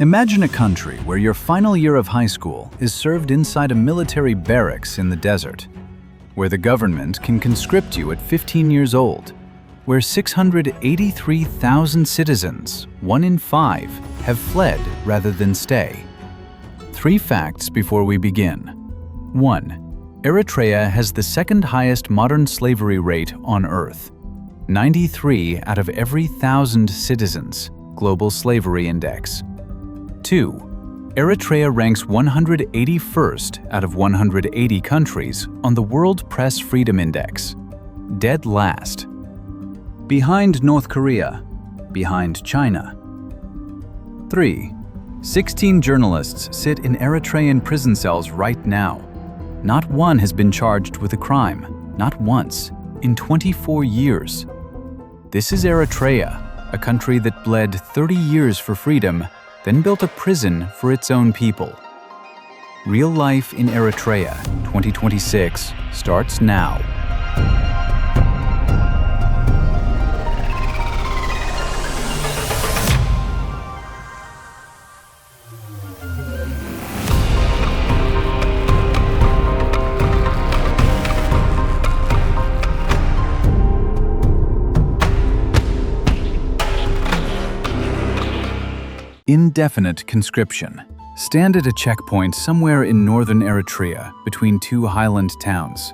Imagine a country where your final year of high school is served inside a military barracks in the desert, where the government can conscript you at 15 years old, where 683,000 citizens, 1 in 5, have fled rather than stay. 3 facts before we begin. 1. Eritrea has the second highest modern slavery rate on Earth. 93 out of every 1,000 citizens, Global Slavery Index. 2. Eritrea ranks 181st out of 180 countries on the World Press Freedom Index, dead last. Behind North Korea, behind China. 3. 16 journalists sit in Eritrean prison cells right now. Not one has been charged with a crime, not once, in 24 years. This is Eritrea, a country that bled 30 years for freedom, then built a prison for its own people. Real Life in Eritrea 2026 starts now. Indefinite conscription. Stand at a checkpoint somewhere in northern Eritrea between 2 highland towns.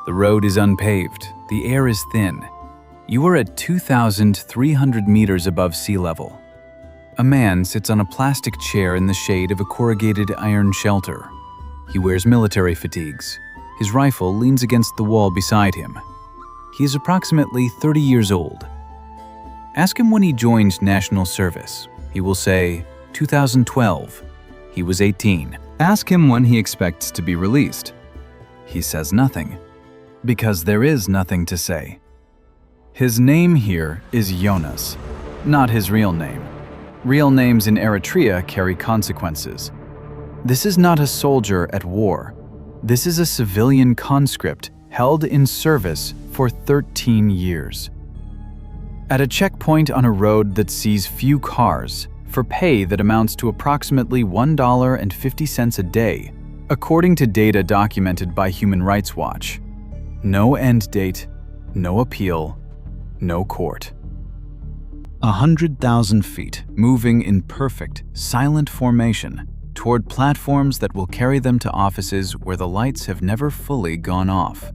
The road is unpaved, the air is thin. You are at 2,300 meters above sea level. A man sits on a plastic chair in the shade of a corrugated iron shelter. He wears military fatigues. His rifle leans against the wall beside him. He is approximately 30 years old. Ask him when he joined national service. He will say, 2012. He was 18. Ask him when he expects to be released. He says nothing, because there is nothing to say. His name here is Jonas, not his real name. Real names in Eritrea carry consequences. This is not a soldier at war. This is a civilian conscript held in service for 13 years. At a checkpoint on a road that sees few cars, for pay that amounts to approximately $1.50 a day, according to data documented by Human Rights Watch. No end date, no appeal, no court. 100,000 feet, moving in perfect, silent formation toward platforms that will carry them to offices where the lights have never fully gone off.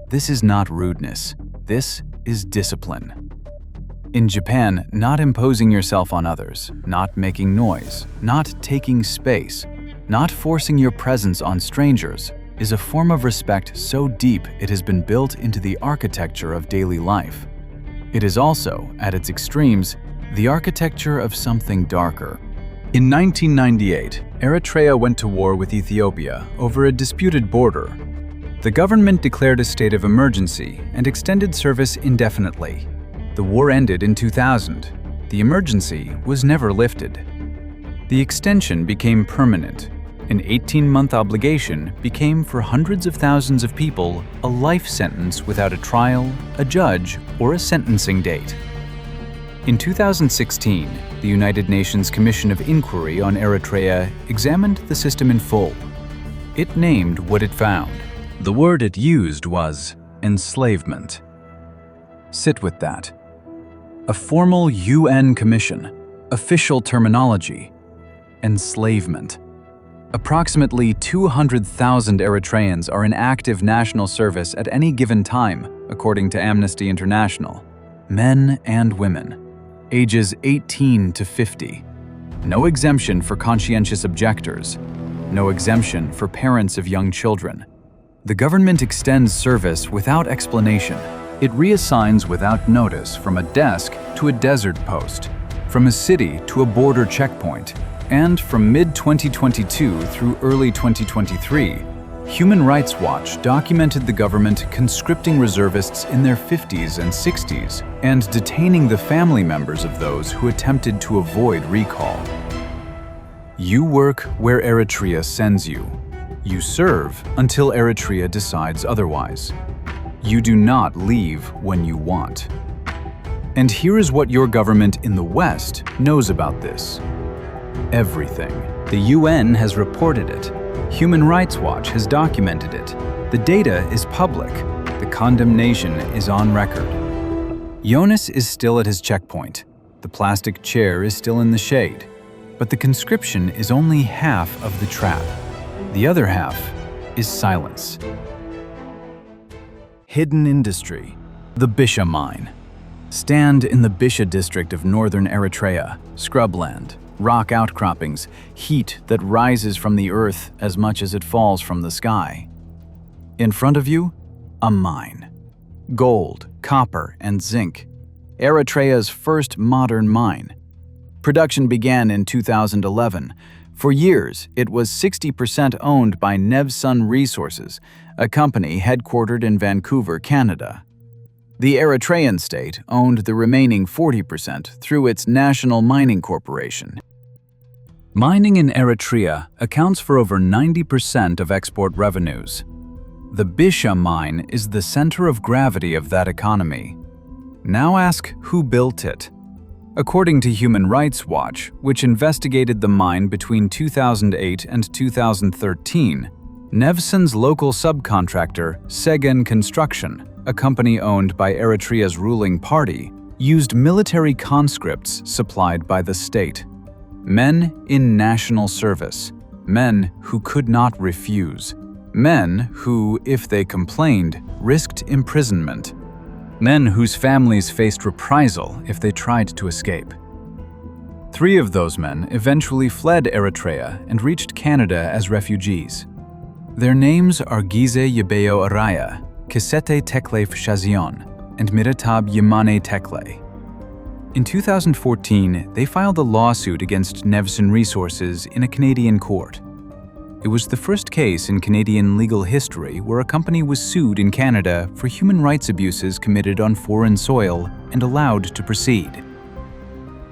This is not rudeness. This is discipline. In Japan, not imposing yourself on others, not making noise, not taking space, not forcing your presence on strangers is a form of respect so deep it has been built into the architecture of daily life. It is also, at its extremes, the architecture of something darker. In 1998, Eritrea went to war with Ethiopia over a disputed border. The government declared a state of emergency and extended service indefinitely. The war ended in 2000. The emergency was never lifted. The extension became permanent. An 18-month obligation became for hundreds of thousands of people a life sentence without a trial, a judge, or a sentencing date. In 2016, the United Nations Commission of Inquiry on Eritrea examined the system in full. It named what it found. The word it used was enslavement. Sit with that. A formal UN commission, official terminology, enslavement. Approximately 200,000 Eritreans are in active national service at any given time, according to Amnesty International. Men and women, ages 18 to 50. No exemption for conscientious objectors. No exemption for parents of young children. The government extends service without explanation. It reassigns without notice from a desk to a desert post, from a city to a border checkpoint, and from mid-2022 through early 2023, Human Rights Watch documented the government conscripting reservists in their 50s and 60s and detaining the family members of those who attempted to avoid recall. You work where Eritrea sends you. You serve until Eritrea decides otherwise. You do not leave when you want. And here is what your government in the West knows about this. everything. The UN has reported it. Human Rights Watch has documented it. The data is public. The condemnation is on record. Jonas is still at his checkpoint. The plastic chair is still in the shade. But the conscription is only half of the trap. The other half is silence. Hidden industry. The Bisha mine. Stand in the Bisha district of northern Eritrea, scrubland, rock outcroppings, heat that rises from the earth as much as it falls from the sky. In front of you, a mine. Gold, copper, and zinc. Eritrea's first modern mine. Production began in 2011. For years, it was 60% owned by Nevsun Resources, a company headquartered in Vancouver, Canada. The Eritrean state owned the remaining 40% through its National Mining Corporation. Mining in Eritrea accounts for over 90% of export revenues. The Bisha mine is the center of gravity of that economy. Now ask who built it. According to Human Rights Watch, which investigated the mine between 2008 and 2013, Nevsun's local subcontractor, Segen Construction, a company owned by Eritrea's ruling party, used military conscripts supplied by the state. Men in national service, men who could not refuse, men who, if they complained, risked imprisonment, men whose families faced reprisal if they tried to escape. 3 of those men eventually fled Eritrea and reached Canada as refugees. Their names are Gize Yebeo Araya, Kisete Tekle Shazion, and Miratab Yemane Tekle. In 2014, they filed a lawsuit against Nevsun Resources in a Canadian court. It was the first case in Canadian legal history where a company was sued in Canada for human rights abuses committed on foreign soil and allowed to proceed.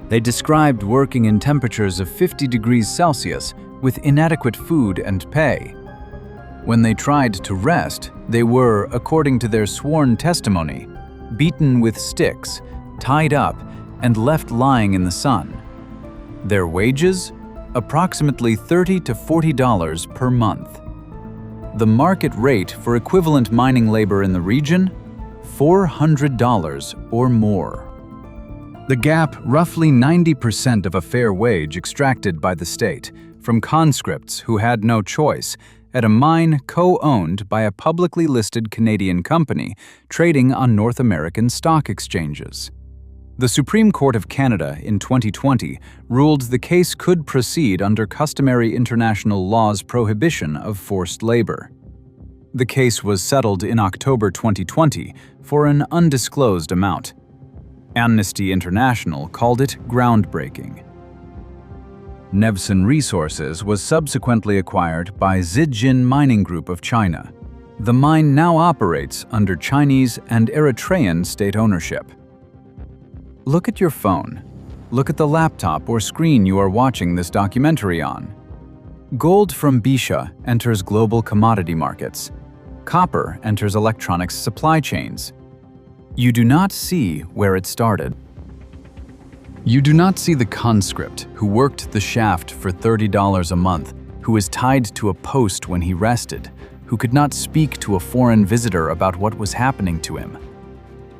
They described working in temperatures of 50 degrees Celsius with inadequate food and pay. When they tried to rest, they were, according to their sworn testimony, beaten with sticks, tied up, and left lying in the sun. Their wages? Approximately $30 to $40 per month. The market rate for equivalent mining labor in the region? $400 or more. The gap, roughly 90% of a fair wage extracted by the state from conscripts who had no choice at a mine co-owned by a publicly listed Canadian company trading on North American stock exchanges. The Supreme Court of Canada in 2020 ruled the case could proceed under customary international law's prohibition of forced labor. The case was settled in October 2020 for an undisclosed amount. Amnesty International called it groundbreaking. Nevsun Resources was subsequently acquired by Zijin Mining Group of China. The mine now operates under Chinese and Eritrean state ownership. Look at your phone. Look at the laptop or screen you are watching this documentary on. Gold from Bisha enters global commodity markets. Copper enters electronics supply chains. You do not see where it started. You do not see the conscript who worked the shaft for $30 a month, who was tied to a post when he rested, who could not speak to a foreign visitor about what was happening to him.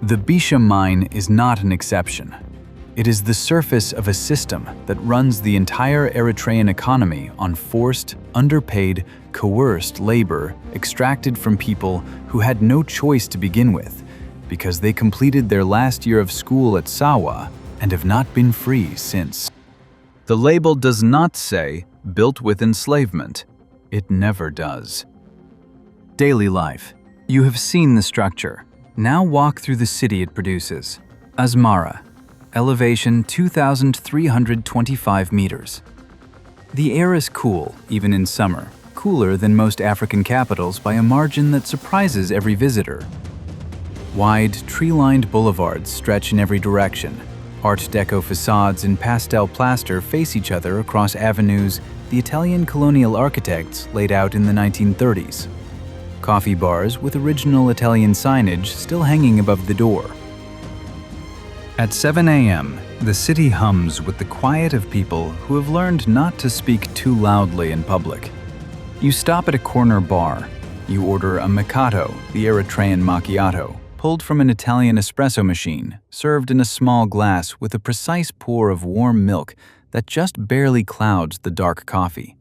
The Bisha mine is not an exception. It is the surface of a system that runs the entire Eritrean economy on forced, underpaid, coerced labor extracted from people who had no choice to begin with, because they completed their last year of school at Sawa and have not been free since. The label does not say, built with enslavement. It never does. Daily life. You have seen the structure. Now walk through the city it produces. Asmara, elevation 2,325 meters. The air is cool, even in summer, cooler than most African capitals by a margin that surprises every visitor. Wide, tree-lined boulevards stretch in every direction. Art Deco facades in pastel plaster face each other across avenues the Italian colonial architects laid out in the 1930s. Coffee bars with original Italian signage still hanging above the door. At 7 a.m., The city hums with the quiet of people who have learned not to speak too loudly in public. You stop at a corner bar. You order a Mikado, the Eritrean macchiato, pulled from an Italian espresso machine, served in a small glass with a precise pour of warm milk that just barely clouds the dark coffee.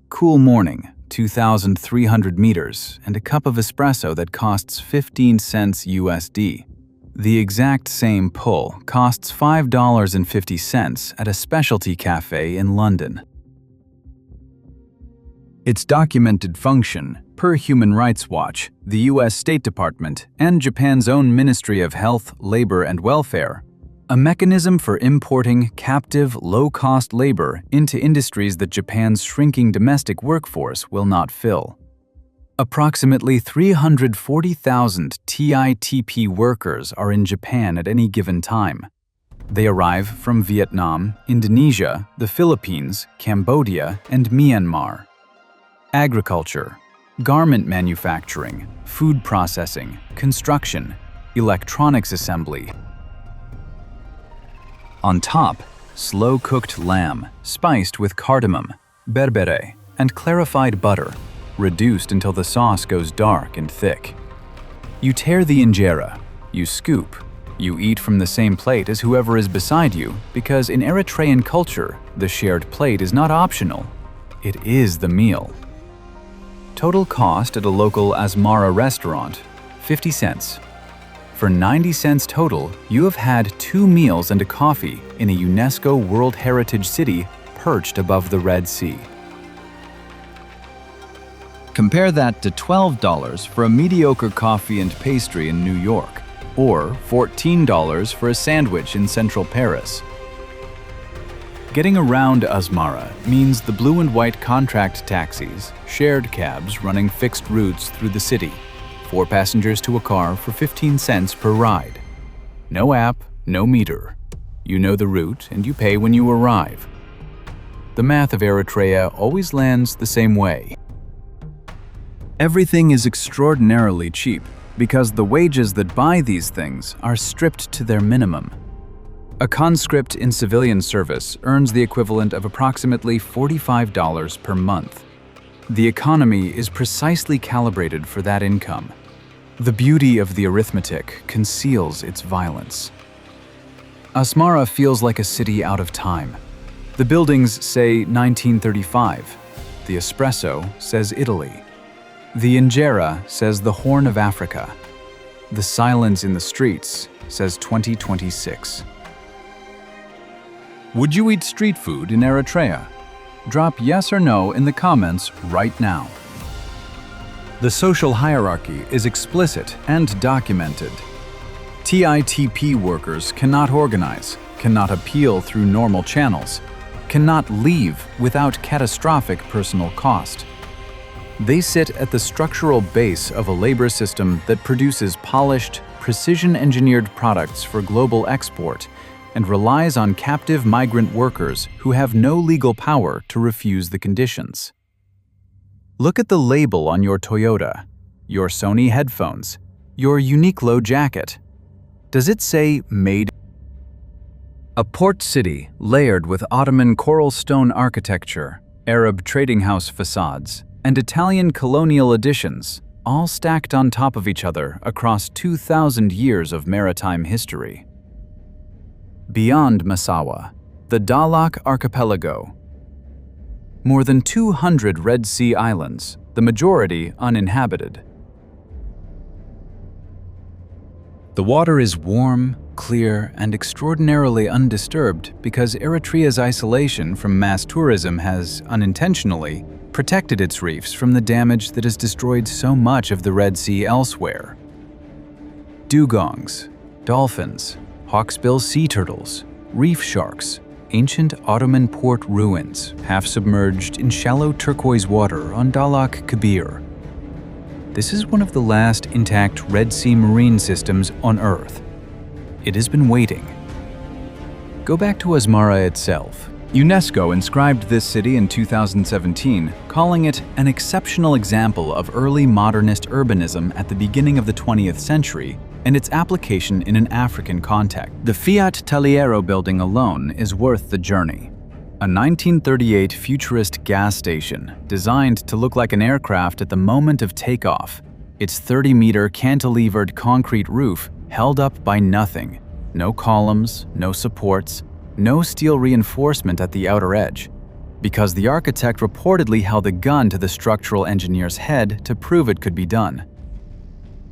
Cool morning, 2,300 meters, and a cup of espresso that costs 15 cents USD. The exact same pull costs $5.50 at a specialty cafe in London. Its documented function, per Human Rights Watch, the US State Department, and Japan's own Ministry of Health, Labor and Welfare, a mechanism for importing captive, low-cost labor into industries that Japan's shrinking domestic workforce will not fill. Approximately 340,000 TITP workers are in Japan at any given time. They arrive from Vietnam, Indonesia, the Philippines, Cambodia, and Myanmar. Agriculture, garment manufacturing, food processing, construction, electronics assembly. On top, slow-cooked lamb, spiced with cardamom, berbere, and clarified butter, reduced until the sauce goes dark and thick. You tear the injera, you scoop, you eat from the same plate as whoever is beside you because in Eritrean culture, the shared plate is not optional. It is the meal. Total cost at a local Asmara restaurant, 50 cents. For 90 cents total, you have had 2 meals and a coffee in a UNESCO World Heritage City perched above the Red Sea. Compare that to $12 for a mediocre coffee and pastry in New York, or $14 for a sandwich in central Paris. Getting around Asmara means the blue and white contract taxis, shared cabs running fixed routes through the city, 4 passengers to a car for 15 cents per ride. No app, no meter. You know the route and you pay when you arrive. The math of Eritrea always lands the same way. Everything is extraordinarily cheap because the wages that buy these things are stripped to their minimum. A conscript in civilian service earns the equivalent of approximately $45 per month. The economy is precisely calibrated for that income. The beauty of the arithmetic conceals its violence. Asmara feels like a city out of time. The buildings say 1935. The espresso says Italy. The injera says the Horn of Africa. The silence in the streets says 2026. Would you eat street food in Eritrea? Drop yes or no in the comments right now. The social hierarchy is explicit and documented. TITP workers cannot organize, cannot appeal through normal channels, cannot leave without catastrophic personal cost. They sit at the structural base of a labor system that produces polished, precision-engineered products for global export and relies on captive migrant workers who have no legal power to refuse the conditions. Look at the label on your Toyota, your Sony headphones, your Uniqlo jacket. Does it say made? A port city layered with Ottoman coral stone architecture, Arab trading house facades, and Italian colonial additions, all stacked on top of each other across 2,000 years of maritime history. Beyond Massawa, the Dalak Archipelago. More than 200 Red Sea islands, the majority uninhabited. The water is warm, clear, and extraordinarily undisturbed because Eritrea's isolation from mass tourism has, unintentionally, protected its reefs from the damage that has destroyed so much of the Red Sea elsewhere. Dugongs, dolphins, hawksbill sea turtles, reef sharks, ancient Ottoman port ruins half submerged in shallow turquoise water on Dalak Kabir. This is one of the last intact Red Sea marine systems on Earth. It has been waiting. Go back to Asmara itself. UNESCO inscribed this city in 2017, calling it an exceptional example of early modernist urbanism at the beginning of the 20th century and its application in an African context. The Fiat Talliero building alone is worth the journey. A 1938 futurist gas station designed to look like an aircraft at the moment of takeoff. Its 30-meter cantilevered concrete roof held up by nothing. No columns, no supports, no steel reinforcement at the outer edge, because the architect reportedly held a gun to the structural engineer's head to prove it could be done.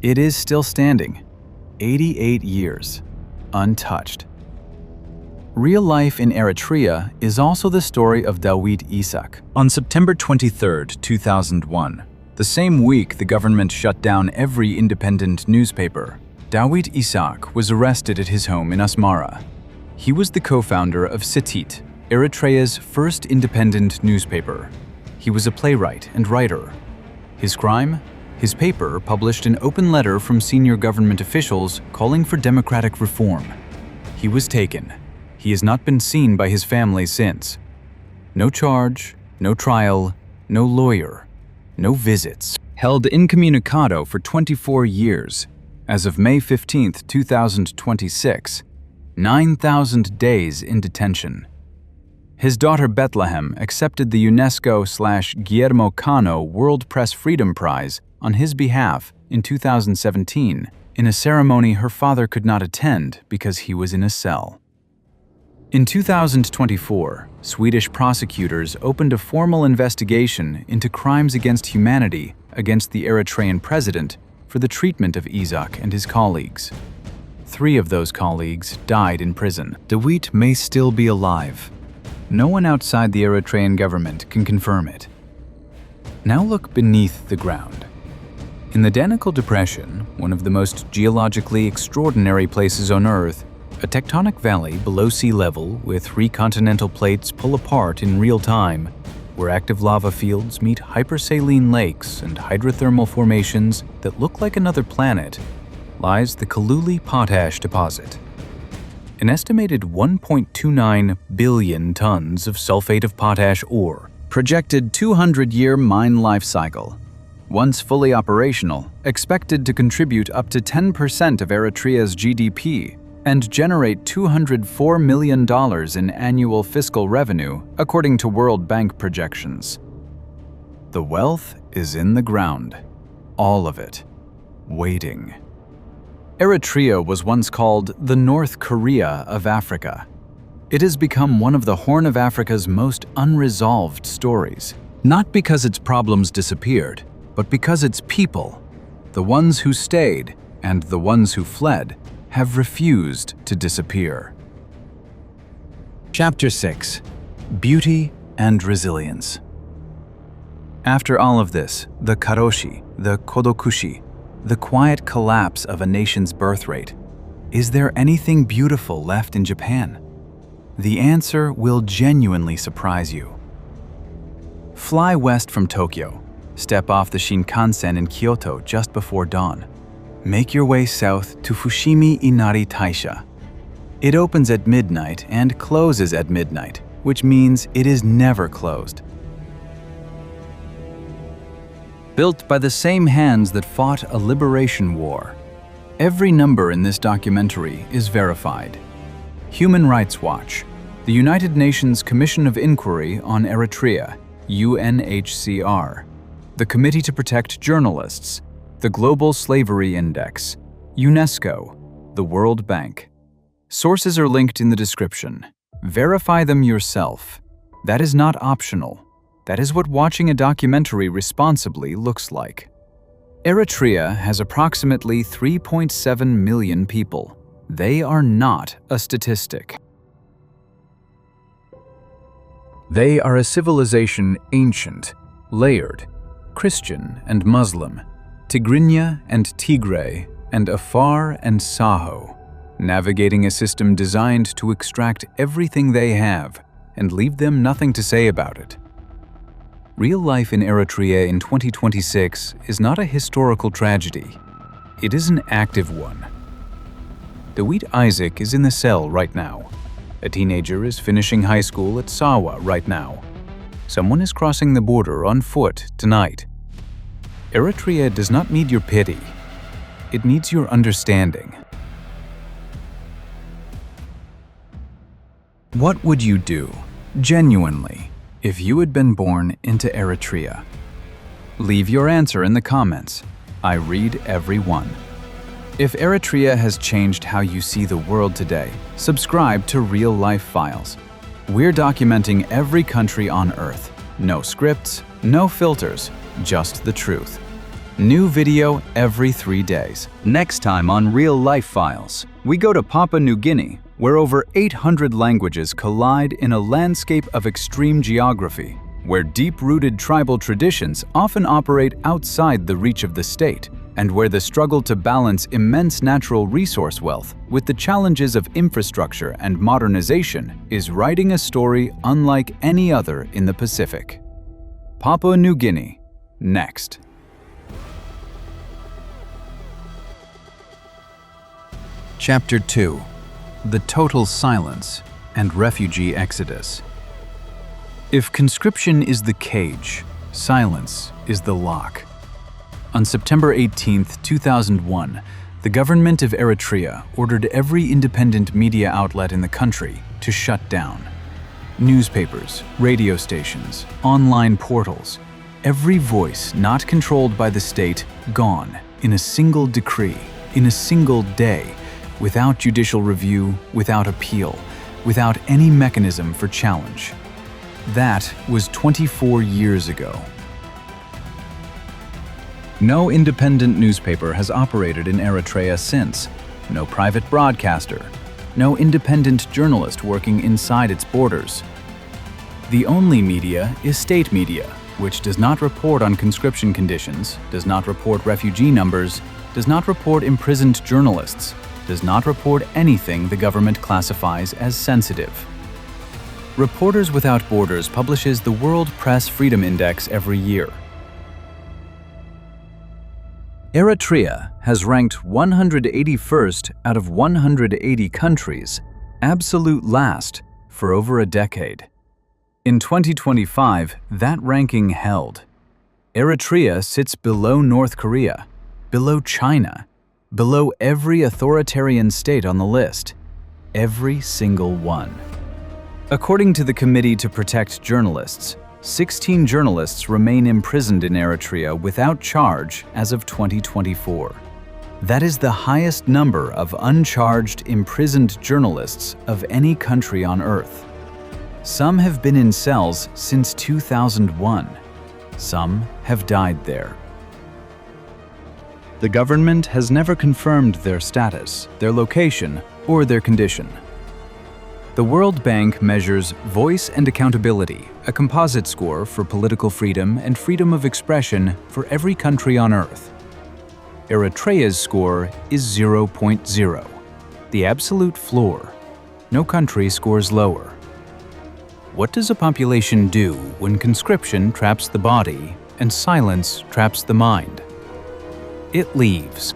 It is still standing, 88 years, untouched. Real life in Eritrea is also the story of Dawit Isaak. On September 23, 2001, the same week the government shut down every independent newspaper, Dawit Isaak was arrested at his home in Asmara. He was the co-founder of Setit, Eritrea's first independent newspaper. He was a playwright and writer. His crime? His paper published an open letter from senior government officials calling for democratic reform. He was taken. He has not been seen by his family since. No charge, no trial, no lawyer, no visits. Held incommunicado for 24 years. As of May 15, 2026, 9,000 days in detention. His daughter Bethlehem accepted the UNESCO/Guillermo Cano World Press Freedom Prize on his behalf in 2017 in a ceremony her father could not attend because he was in a cell. In 2024, Swedish prosecutors opened a formal investigation into crimes against humanity against the Eritrean president for the treatment of Isaak and his colleagues. 3 of those colleagues died in prison. Dawit may still be alive. No one outside the Eritrean government can confirm it. Now look beneath the ground. In the Danakil Depression, one of the most geologically extraordinary places on Earth, a tectonic valley below sea level with 3 continental plates pull apart in real time, where active lava fields meet hypersaline lakes and hydrothermal formations that look like another planet, lies the Kaluli potash deposit. An estimated 1.29 billion tons of sulfate of potash ore, projected 200-year mine life cycle. Once fully operational, expected to contribute up to 10% of Eritrea's GDP and generate $204 million in annual fiscal revenue, according to World Bank projections. The wealth is in the ground, all of it, waiting. Eritrea was once called the North Korea of Africa. It has become one of the Horn of Africa's most unresolved stories, not because its problems disappeared, but because its people, the ones who stayed and the ones who fled, have refused to disappear. Chapter 6: Beauty and Resilience. After all of this, the karoshi, the kodokushi, the quiet collapse of a nation's birth rate, is there anything beautiful left in Japan? The answer will genuinely surprise you. Fly west from Tokyo, step off the Shinkansen in Kyoto just before dawn. Make your way south to Fushimi Inari Taisha. It opens at midnight and closes at midnight, which means it is never closed. Built by the same hands that fought a liberation war. Every number in this documentary is verified. Human Rights Watch, the United Nations Commission of Inquiry on Eritrea, UNHCR, the Committee to Protect Journalists, the Global Slavery Index, UNESCO, the World Bank. Sources are linked in the description. Verify them yourself. That is not optional. That is what watching a documentary responsibly looks like. Eritrea has approximately 3.7 million people. They are not a statistic. They are a civilization ancient, layered, Christian and Muslim, Tigrinya and Tigray, and Afar and Saho, navigating a system designed to extract everything they have and leave them nothing to say about it. Real life in Eritrea in 2026 is not a historical tragedy. It is an active one. Dawit Isaak is in the cell right now. A teenager is finishing high school at Sawa right now. Someone is crossing the border on foot tonight. Eritrea does not need your pity. It needs your understanding. What would you do, genuinely, if you had been born into Eritrea? Leave your answer in the comments. I read every one. If Eritrea has changed how you see the world today, subscribe to Real Life Files. We're documenting every country on Earth. No scripts, no filters, just the truth. New video every 3 days. Next time on Real Life Files, we go to Papua New Guinea, where over 800 languages collide in a landscape of extreme geography, where deep-rooted tribal traditions often operate outside the reach of the state, and where the struggle to balance immense natural resource wealth with the challenges of infrastructure and modernization is writing a story unlike any other in the Pacific. Papua New Guinea, next. Chapter 2. The Total Silence and Refugee Exodus. If conscription is the cage, silence is the lock. On September 18, 2001, the government of Eritrea ordered every independent media outlet in the country to shut down. Newspapers, radio stations, online portals, every voice not controlled by the state gone in a single decree, in a single day, without judicial review, without appeal, without any mechanism for challenge. That was 24 years ago. No independent newspaper has operated in Eritrea since, no private broadcaster, no independent journalist working inside its borders. The only media is state media, which does not report on conscription conditions, does not report refugee numbers, does not report imprisoned journalists, does not report anything the government classifies as sensitive. Reporters Without Borders publishes the World Press Freedom Index every year. Eritrea has ranked 181st out of 180 countries, absolute last, for over a decade. In 2025, that ranking held. Eritrea sits below North Korea, below China, below every authoritarian state on the list, every single one. According to the Committee to Protect Journalists, 16 journalists remain imprisoned in Eritrea without charge as of 2024. That is the highest number of uncharged, imprisoned journalists of any country on Earth. Some have been in cells since 2001. Some have died there. The government has never confirmed their status, their location, or their condition. The World Bank measures voice and accountability, a composite score for political freedom and freedom of expression for every country on Earth. Eritrea's score is 0.0, the absolute floor. No country scores lower. What does a population do when conscription traps the body and silence traps the mind? It leaves.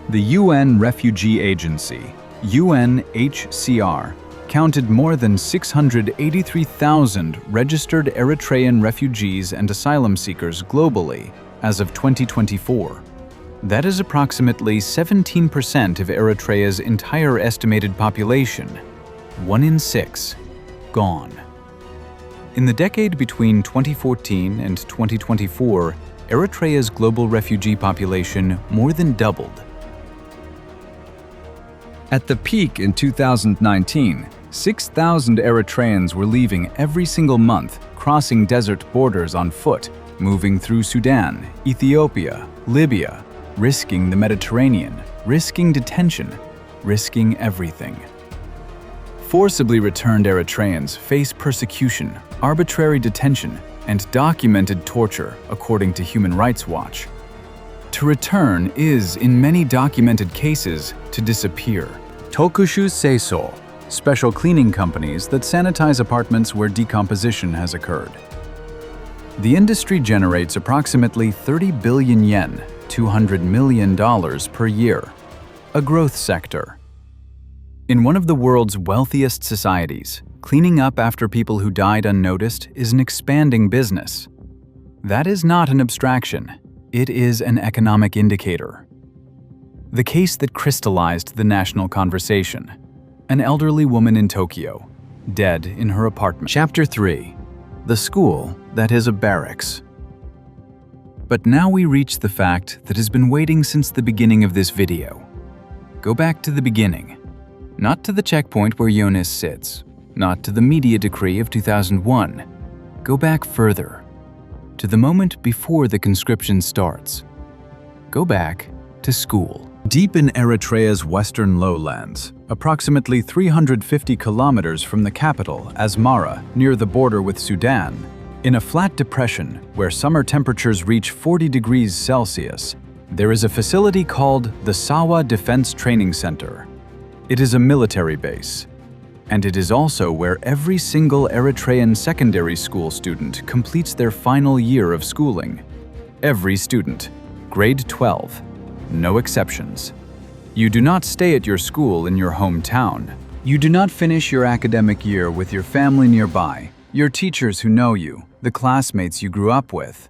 The UN Refugee Agency, UNHCR, counted more than 683,000 registered Eritrean refugees and asylum seekers globally as of 2024. That is approximately 17% of Eritrea's entire estimated population, 1 in 6, gone. In the decade between 2014 and 2024, Eritrea's global refugee population more than doubled. At the peak in 2019, 6,000 Eritreans were leaving every single month, crossing desert borders on foot, moving through Sudan, Ethiopia, Libya, risking the Mediterranean, risking detention, risking everything. Forcibly returned Eritreans face persecution, arbitrary detention, and documented torture, according to Human Rights Watch. To return is, in many documented cases, to disappear. Tokushu Seiso, special cleaning companies that sanitize apartments where decomposition has occurred. The industry generates approximately 30 billion yen, $200 million per year, a growth sector. In one of the world's wealthiest societies, cleaning up after people who died unnoticed is an expanding business. That is not an abstraction. It is an economic indicator. The case that crystallized the national conversation. An elderly woman in Tokyo, dead in her apartment. Chapter 3. The school that is a barracks. But now we reach the fact that has been waiting since the beginning of this video. Go back to the beginning. Not to the checkpoint where Jonas sits, not to the media decree of 2001. Go back further, to the moment before the conscription starts. Go back to school. Deep in Eritrea's western lowlands, approximately 350 kilometers from the capital, Asmara, near the border with Sudan, in a flat depression where summer temperatures reach 40 degrees Celsius, there is a facility called the Sawa Defense Training Center. It is a military base, and it is also where every single Eritrean secondary school student completes their final year of schooling. Every student, grade 12, no exceptions. You do not stay at your school in your hometown. You do not finish your academic year with your family nearby, your teachers who know you, the classmates you grew up with.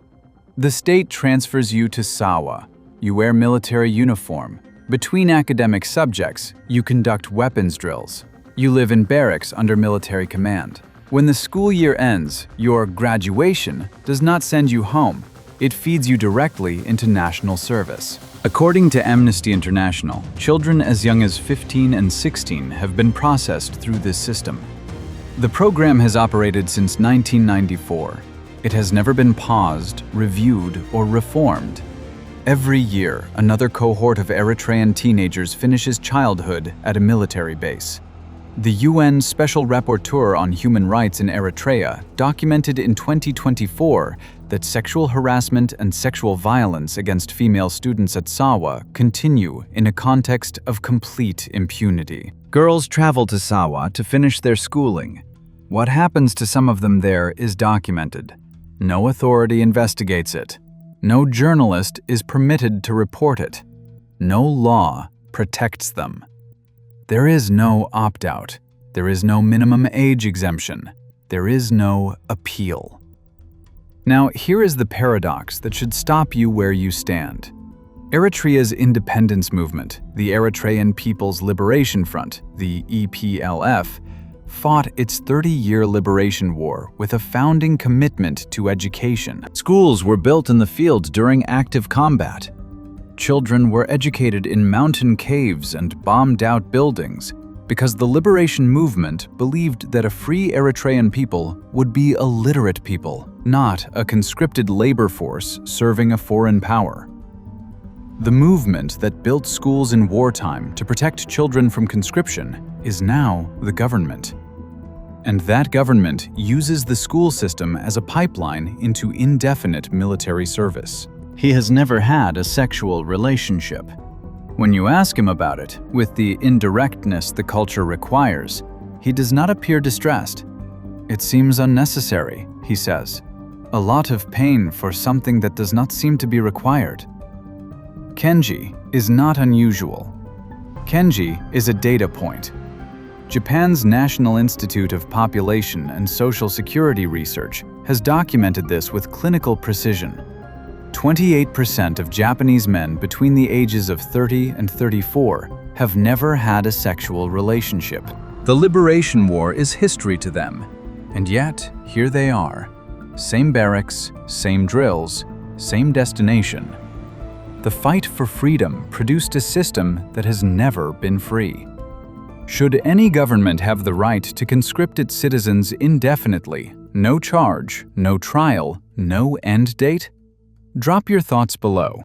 The state transfers you to Sawa. You wear military uniform. Between academic subjects, you conduct weapons drills. You live in barracks under military command. When the school year ends, your graduation does not send you home. It feeds you directly into national service. According to Amnesty International, children as young as 15 and 16 have been processed through this system. The program has operated since 1994. It has never been paused, reviewed, or reformed. Every year, another cohort of Eritrean teenagers finishes childhood at a military base. The UN Special Rapporteur on Human Rights in Eritrea documented in 2024 that sexual harassment and sexual violence against female students at Sawa continue in a context of complete impunity. Girls travel to Sawa to finish their schooling. What happens to some of them there is documented. No authority investigates it. No journalist is permitted to report it. No law protects them. There is no opt-out. There is no minimum age exemption. There is no appeal. Now, here is the paradox that should stop you where you stand. Eritrea's independence movement, the Eritrean People's Liberation Front, the EPLF, fought its 30-year liberation war with a founding commitment to education. Schools were built in the field during active combat. Children were educated in mountain caves and bombed-out buildings because the liberation movement believed that a free Eritrean people would be a literate people, not a conscripted labor force serving a foreign power. The movement that built schools in wartime to protect children from conscription is now the government. And that government uses the school system as a pipeline into indefinite military service. He has never had a sexual relationship. When you ask him about it, with the indirectness the culture requires, he does not appear distressed. It seems unnecessary, he says. A lot of pain for something that does not seem to be required. Kenji is not unusual. Kenji is a data point. Japan's National Institute of Population and Social Security Research has documented this with clinical precision. 28% of Japanese men between the ages of 30 and 34 have never had a sexual relationship. The Liberation War is history to them, and yet here they are. Same barracks, same drills, same destination. The fight for freedom produced a system that has never been free. Should any government have the right to conscript its citizens indefinitely, no charge, no trial, no end date? Drop your thoughts below.